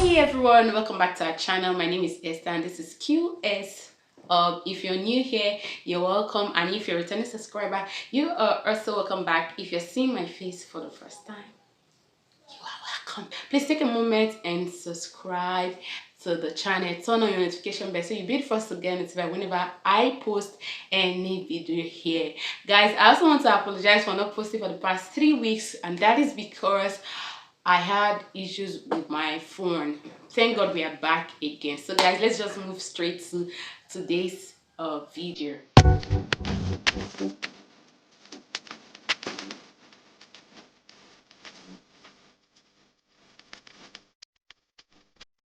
Hey everyone, welcome back to our channel. My name is Esther and this is Q-EST. If you're new here, you're welcome, and if you're a returning subscriber, you are also welcome back. If you're seeing my face for the first time, you are welcome. Please take a moment and subscribe to the channel. Turn on your notification bell so you'll be the first to get notified whenever I post any video here. Guys, I also want to apologize for not posting for the past 3 weeks, and that is because I had issues with my phone. Thank God we are back again. So guys, let's just move straight to today's video.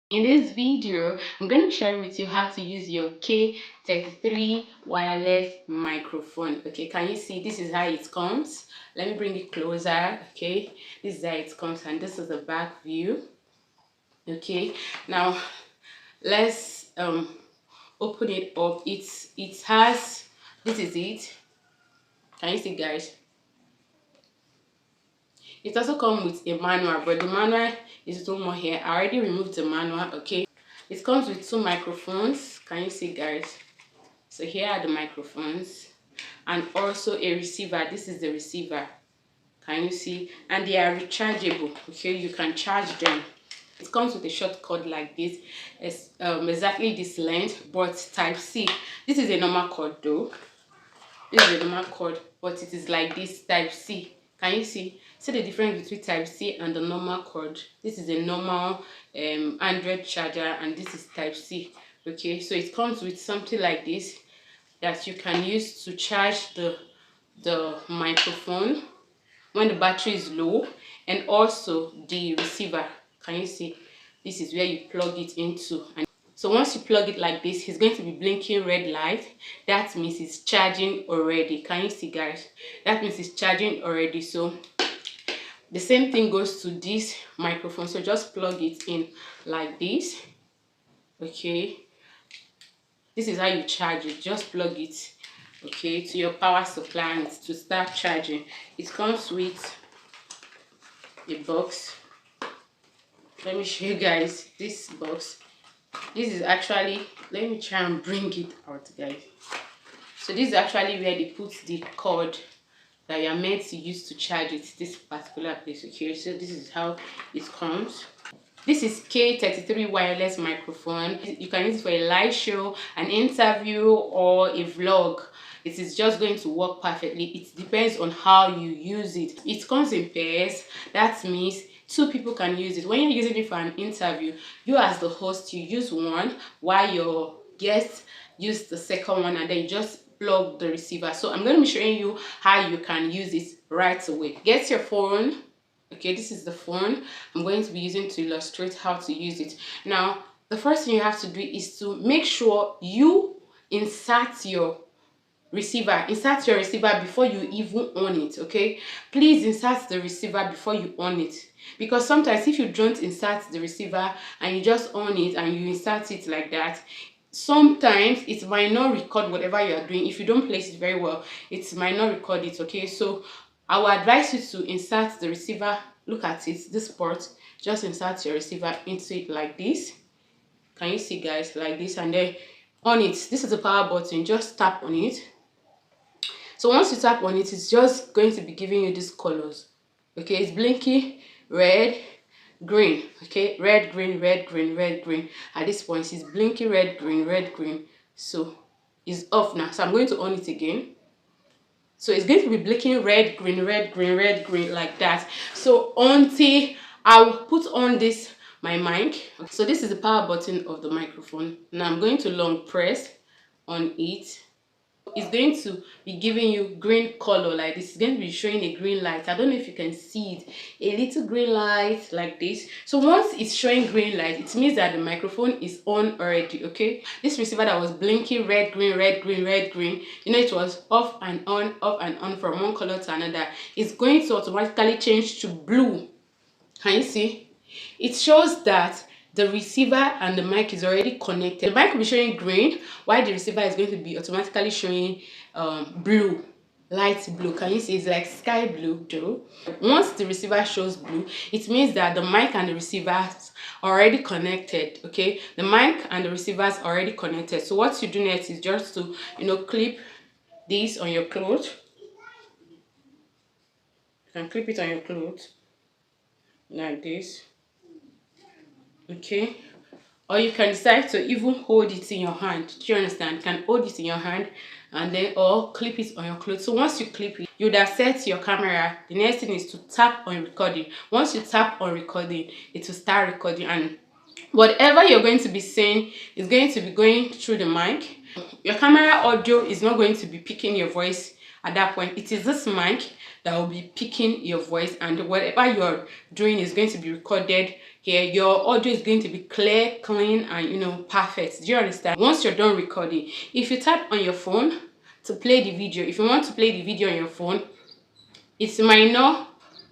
In this video, I'm going to share with you how to use your K35 wireless microphone. Okay, can you see this is how it comes? Let me bring it closer. Okay, this is how it comes, and this is the back view. Okay, now let's open it up. It has, this is it. Can you see, guys? It also comes with a manual, but the manual is no more here. I already removed the manual. Okay, it comes with 2 microphones. Can you see, guys? So here are the microphones, and also a receiver. This is the receiver. Can you see? And they are rechargeable. Okay, you can charge them. It comes with a short cord like this. It's exactly this length, but type C. This is a normal cord though. This is a normal cord, but it is like this, type C. Can you see? See the difference between type C and the normal cord? This is a normal Android charger, and this is type C. Okay, so it comes with something like this that you can use to charge the microphone when the battery is low, and also the receiver. Can you see? This is where you plug it into, and so once you plug it like this, it's going to be blinking red light. That means it's charging already. Can you see, guys? That means it's charging already. So the same thing goes to this microphone. So just plug it in like this. Okay, this is how you charge it. Just plug it, okay, to your power supply and to start charging. It comes with a box. Let me show you guys this box. This is actually, let me try and bring it out, guys. So this is actually where they put the cord that you are meant to use to charge it, this particular place. Okay, so this is how it comes. This is K35 wireless microphone. You can use it for a live show, an interview, or a vlog. It is just going to work perfectly. It depends on how you use it. It comes in pairs. That means 2 people can use it. When you're using it for an interview, you as the host, you use one while your guests use the second one, and then you just plug the receiver. So I'm going to be showing you how you can use it right away. Get your phone. Okay, this is the phone I'm going to be using to illustrate how to use it. Now, the first thing you have to do is to make sure you insert your receiver. Insert your receiver before you even on it. Okay, please insert the receiver before you on it, because sometimes if you don't insert the receiver and you just on it and you insert it like that, sometimes it might not record whatever you are doing. If you don't place it very well, it might not record it. Okay, so I will advise you to insert the receiver. Look at it, this port. Just insert your receiver into it like this. Can you see, guys? Like this, and then on it. This is the power button. Just tap on it. So once you tap on it, it's just going to be giving you these colors. Okay, it's blinking red, green. Okay, red, green, red, green, red, green. At this point, it's blinking red, green, red, green. So it's off now. So I'm going to on it again. So it's going to be blinking red, green, red, green, red, green, like that. So until I'll put on this my mic. So this is the power button of the microphone. Now I'm going to long press on it. It's going to be giving you green color like this. It's going to be showing a green light. I don't know if you can see it, a little green light like this. So once it's showing green light, it means that the microphone is on already. Okay, this receiver that was blinking red, green, red, green, red, green, you know, it was off and on from one color to another. It's going to automatically change to blue. Can you see? It shows that the receiver and the mic is already connected. The mic will be showing green, while the receiver is going to be automatically showing blue. light blue. Can you see? It's like sky blue though. Once the receiver shows blue, it means that the mic and the receivers are already connected. Okay, the mic and the receivers are already connected. So what you do next is just to, clip this on your clothes. You can clip it on your clothes like this. Okay, or you can decide to even hold it in your hand. Do you understand? You can hold it in your hand and then or clip it on your clothes. So once you clip it, you would have set your camera. The next thing is to tap on recording. Once you tap on recording, it will start recording, and whatever you're going to be saying is going to be going through the mic. Your camera audio is not going to be picking your voice at that point. It is this mic that will be picking your voice, and whatever you're doing is going to be recorded here. Your audio is going to be clear, clean, and perfect. Do you understand? Once you're done recording, if you tap on your phone to play the video, if you want to play the video on your phone, it might not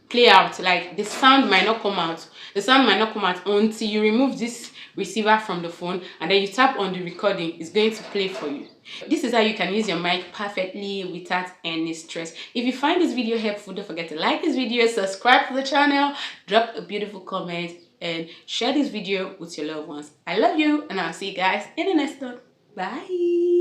play out, like the sound might not come out. The sound might not come out until you remove this receiver from the phone, and then you tap on the recording. It's going to play for you. This is how you can use your mic perfectly without any stress. If you find this video helpful, don't forget to like this video, subscribe to the channel, drop a beautiful comment, and share this video with your loved ones. I love you, and I'll see you guys in the next one. Bye.